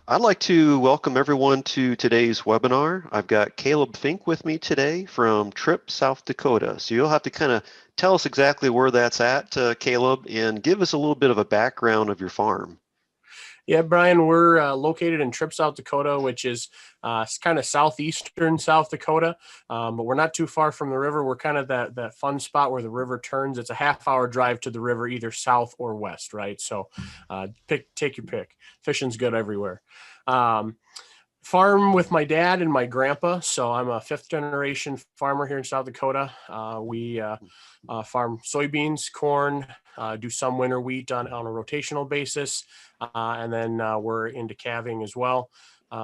I'd like to welcome everyone to today's webinar. I've got Caleb Finck with me today from Tripp, South Dakota. So you'll have to kind of tell us exactly where that's at, Caleb, and give us a little bit of a background of your farm. Yeah, Brian, we're located in Tripp, South Dakota, which is kind of southeastern South Dakota, but we're not too far from the river. We're kind of that fun spot where the river turns. It's a half-hour drive to the river, either south or west, right? So take your pick. Fishing's good everywhere. Um, Farm with my dad and my grandpa. So I'm a fifth generation farmer here in South Dakota. We farm soybeans, corn, do some winter wheat on a rotational basis. And then we're into calving as well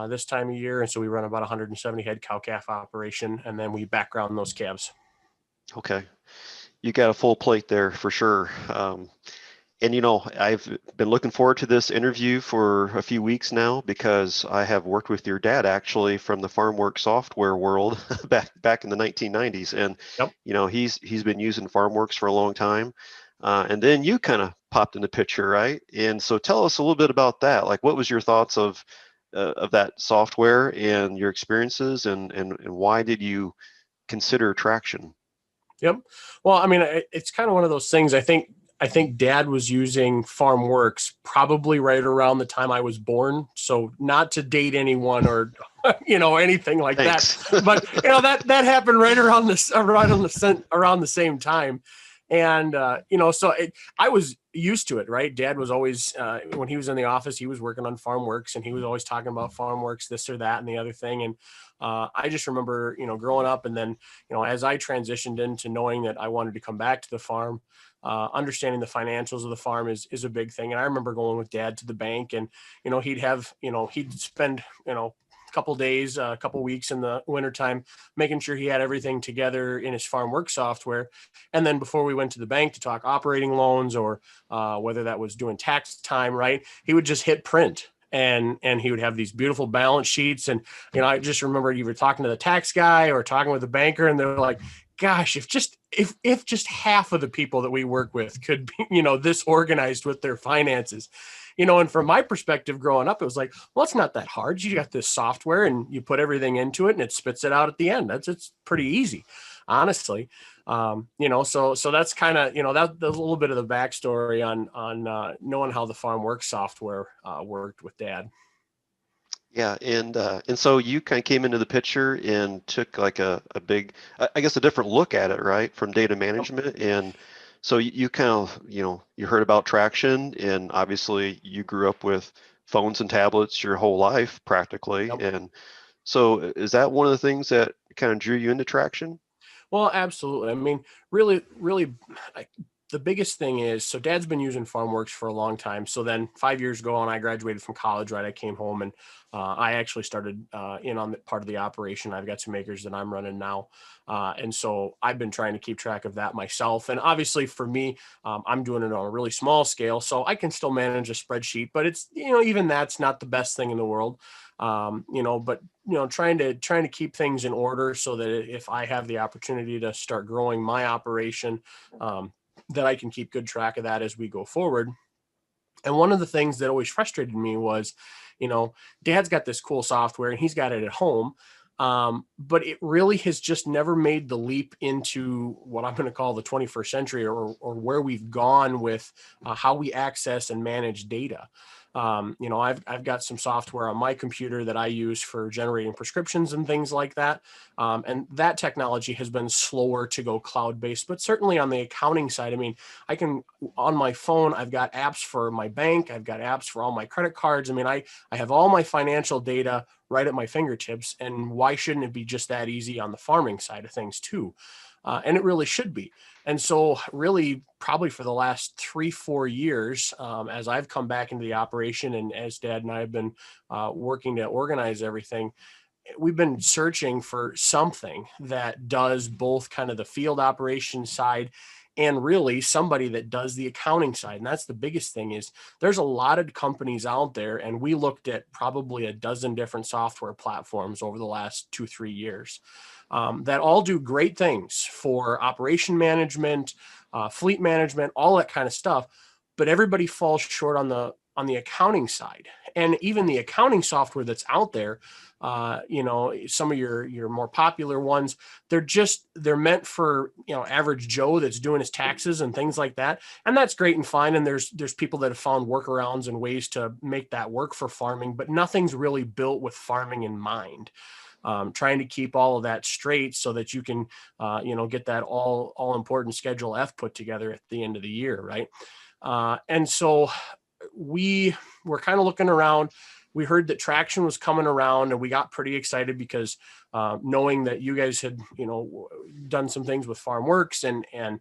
this time of year. And so we run about 170 head cow calf operation, and then we background those calves. Okay, you got a full plate there for sure. And I've been looking forward to this interview for a few weeks now because I have worked with your dad actually from the Farmworks software world back in the 1990s, and Yep. He's been using Farmworks for a long time, and then you kind of popped in the picture, right? And so tell us a little bit about that. Like, what was your thoughts of that software and your experiences, and why did you consider traction? Yep. Well, I mean, it's kind of one of those things. I think Dad was using Farmworks probably right around the time I was born. So not to date anyone or anything like that, Thanks. but that happened right around the same time. And I was used to it, right? Dad was always when he was in the office, he was working on Farmworks, and he was always talking about Farmworks, this or that, and the other thing. And I just remember, growing up, and then, as I transitioned into knowing that I wanted to come back to the farm, understanding the financials of the farm is a big thing. And I remember going with Dad to the bank, and, he'd spend, a couple days, a couple weeks in the wintertime, making sure he had everything together in his farm work software. And then before we went to the bank to talk operating loans, or whether that was doing tax time, right, he would just hit print, and he would have these beautiful balance sheets. And I just remember you were talking to the tax guy or talking with the banker, and they're like, gosh, if just half of the people that we work with could be this organized with their finances. And from my perspective growing up, it was like, well, it's not that hard. You got this software and you put everything into it and it spits it out at the end. It's pretty easy, honestly. So that's kind of, that's a little bit of the backstory on knowing how the Farmworks software worked with Dad. Yeah, and so you kind of came into the picture and took like a big, I guess, a different look at it, right, from data management. And so you kind of, you heard about traction, and obviously you grew up with phones and tablets your whole life practically. Yep. And so is that one of the things that kind of drew you into traction? Well, absolutely. I mean, really, really, the biggest thing is, so Dad's been using Farmworks for a long time. So then 5 years ago, when I graduated from college, right, I came home, and I actually started in on the part of the operation. I've got some acres that I'm running now. And so I've been trying to keep track of that myself. And obviously for me, I'm doing it on a really small scale, so I can still manage a spreadsheet, but it's, even that's not the best thing in the world. But trying to keep things in order so that if I have the opportunity to start growing my operation, that I can keep good track of that as we go forward. And one of the things that always frustrated me was, Dad's got this cool software and he's got it at home. But it really has just never made the leap into what I'm going to call the 21st century, or where we've gone with how we access and manage data. I've got some software on my computer that I use for generating prescriptions and things like that. And that technology has been slower to go cloud-based, but certainly on the accounting side, I mean, on my phone, I've got apps for my bank. I've got apps for all my credit cards. I mean, I have all my financial data right at my fingertips. And why shouldn't it be just that easy on the farming side of things too? And it really should be. And so really probably for the last 3-4 years, as I've come back into the operation, and as Dad and I have been working to organize everything, we've been searching for something that does both kind of the field operation side and really somebody that does the accounting side. And that's the biggest thing, is there's a lot of companies out there, and we looked at probably a dozen different software platforms over the last 2-3 years that all do great things for operation management, fleet management, all that kind of stuff. But everybody falls short on on the accounting side. And even the accounting software that's out there, some of your more popular ones, they're meant for, average Joe that's doing his taxes and things like that. And that's great and fine. And there's people that have found workarounds and ways to make that work for farming, but nothing's really built with farming in mind. Trying to keep all of that straight so that you can, get that all important Schedule F put together at the end of the year, right? And so we were kind of looking around. We heard that traction was coming around, and we got pretty excited because knowing that you guys had, done some things with Farmworks and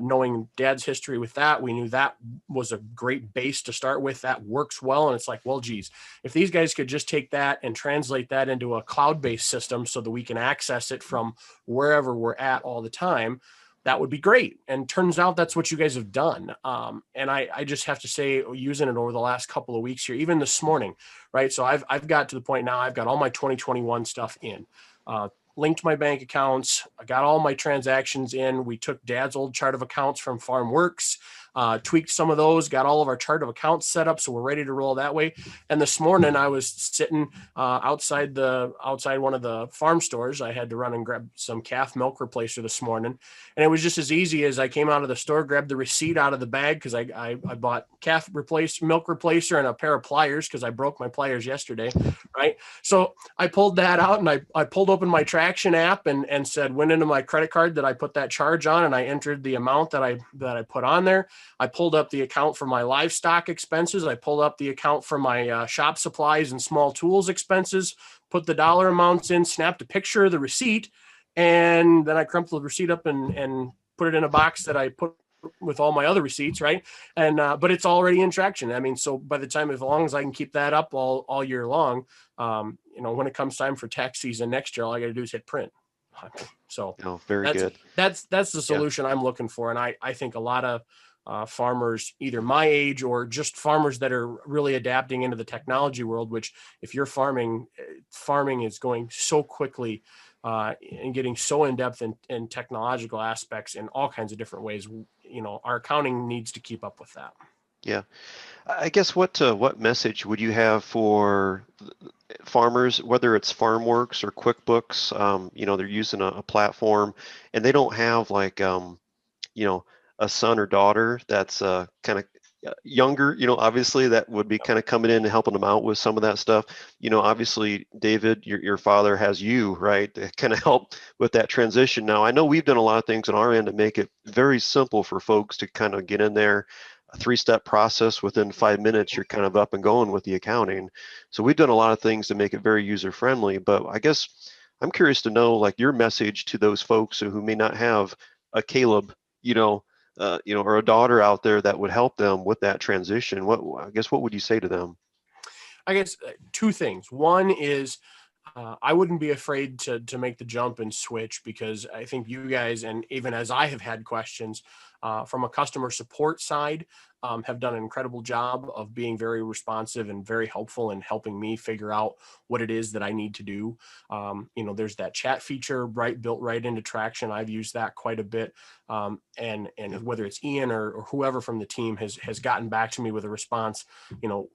knowing Dad's history with that, we knew that was a great base to start with. That works well. And it's like, well, geez, if these guys could just take that and translate that into a cloud-based system so that we can access it from wherever we're at all the time, that would be great. And turns out that's what you guys have done. And I just have to say, using it over the last couple of weeks here, even this morning, right? So I've got to the point now, I've got all my 2021 stuff in, linked my bank accounts. I got all my transactions in. We took Dad's old chart of accounts from Farmworks, tweaked some of those, got all of our chart of accounts set up. So we're ready to roll that way. And this morning I was sitting outside one of the farm stores. I had to run and grab some calf milk replacer this morning. And it was just as easy as I came out of the store, grabbed the receipt out of the bag because I bought milk replacer and a pair of pliers because I broke my pliers yesterday, right? So I pulled that out and I pulled open my Traction app and said, went into my credit card that I put that charge on, and I entered the amount that I put on there. I pulled up the account for my livestock expenses. I pulled up the account for my shop supplies and small tools expenses, put the dollar amounts in, snapped a picture of the receipt, and then I crumpled the receipt up and put it in a box that I put with all my other receipts, right? And but it's already in Traction. I mean, so by the time, as long as I can keep that up all year long, when it comes time for tax season next year, all I got to do is hit print. So very good. That's the solution I'm looking for. And I think a lot of farmers, either my age or just farmers that are really adapting into the technology world, which if you're farming is going so quickly and getting so in depth in technological aspects in all kinds of different ways. Our accounting needs to keep up with that. Yeah. I guess what message would you have for farmers, whether it's Farmworks or QuickBooks? They're using a platform and they don't have like, a son or daughter that's kind of younger, obviously that would be kind of coming in and helping them out with some of that stuff. Obviously, David, your father has you, right, to kind of help with that transition. Now, I know we've done a lot of things on our end to make it very simple for folks to kind of get in there. A 3-step process, within 5 minutes, you're kind of up and going with the accounting. So we've done a lot of things to make it very user friendly. But I guess I'm curious to know, like, your message to those folks who may not have a Caleb, or a daughter out there that would help them with that transition. What would you say to them? I guess two things. One is I wouldn't be afraid to make the jump and switch, because I think you guys, and even as I have had questions from a customer support side, have done an incredible job of being very responsive and very helpful in helping me figure out what it is that I need to do. There's that chat feature built right into Traction. I've used that quite a bit. And whether it's Ian or whoever from the team has gotten back to me with a response,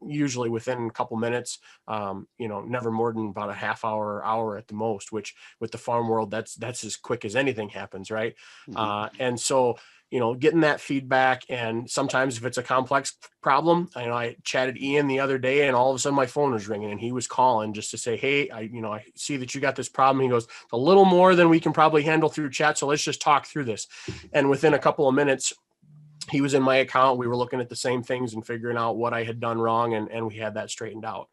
usually within a couple minutes, never more than about a half hour at the most, which with the farm world, that's as quick as anything happens. Right. Mm-hmm. And so, getting that feedback, and sometimes if it's a complex problem, I chatted Ian the other day and all of a sudden my phone was ringing and he was calling just to say, hey, I see that you got this problem. He goes, it's a little more than we can probably handle through chat. So let's just talk through this. And within a couple of minutes, he was in my account. We were looking at the same things and figuring out what I had done wrong. And we had that straightened out.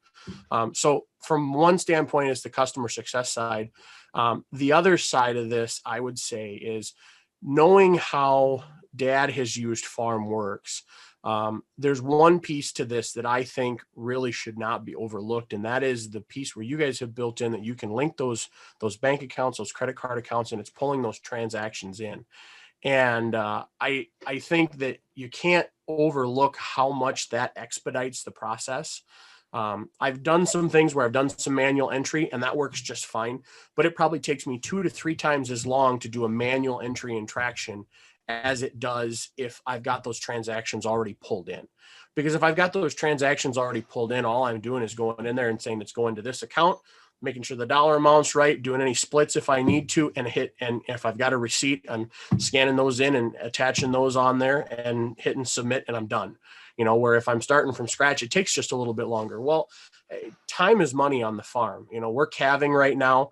So from one standpoint is the customer success side. The other side of this, I would say, is knowing how Dad has used Farmworks. There's one piece to this that I think really should not be overlooked, and that is the piece where you guys have built in that you can link those bank accounts, those credit card accounts, and it's pulling those transactions in. And I think that you can't overlook how much that expedites the process. I've done some things where I've done some manual entry and that works just fine, but it probably takes me 2 to 3 times as long to do a manual entry in traction as it does if I've got those transactions already pulled in. Because if I've got those transactions already pulled in, all I'm doing is going in there and saying it's going to this account, making sure the dollar amount's right, doing any splits if I need to, and if I've got a receipt, I'm scanning those in and attaching those on there and hitting submit, and I'm done. Where if I'm starting from scratch, it takes just a little bit longer. Well, time is money on the farm. We're calving right now.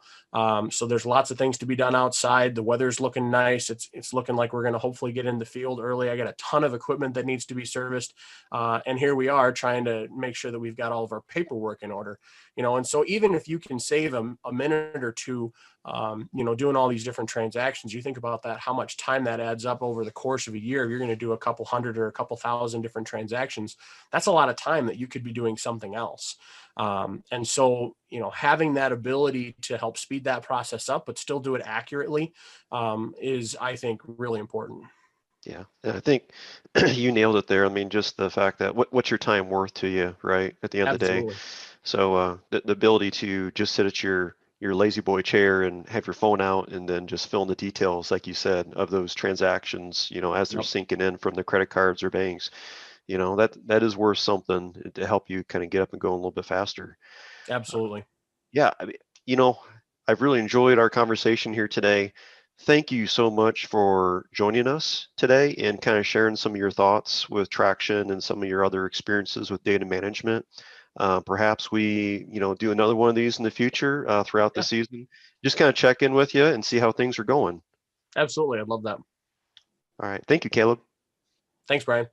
So there's lots of things to be done outside. The weather's looking nice. It's looking like we're going to hopefully get in the field early. I got a ton of equipment that needs to be serviced. And here we are trying to make sure that we've got all of our paperwork in order, and so even if you can save a minute or two, doing all these different transactions, you think about that, how much time that adds up over the course of a year. If you're going to do a couple hundred or a couple thousand different transactions, that's a lot of time that you could be doing something else. And so, having that ability to help speed that process up, but still do it accurately, is, I think, really important. Yeah, and I think you nailed it there. I mean, just the fact that what's your time worth to you, right? At the end of the day. Absolutely. So the ability to just sit at your lazy boy chair and have your phone out and then just fill in the details, like you said, of those transactions, as they're Yep. sinking in from the credit cards or banks, that is worth something to help you kind of get up and go a little bit faster. Absolutely. Yeah, I mean, you know, I've really enjoyed our conversation here today. Thank you so much for joining us today and kind of sharing some of your thoughts with traction and some of your other experiences with data management. Perhaps we, do another one of these in the future throughout the Yeah, season. Just kind of check in with you and see how things are going. absolutely. I'd love that. All right. Thank you, Caleb. Thanks, Brian.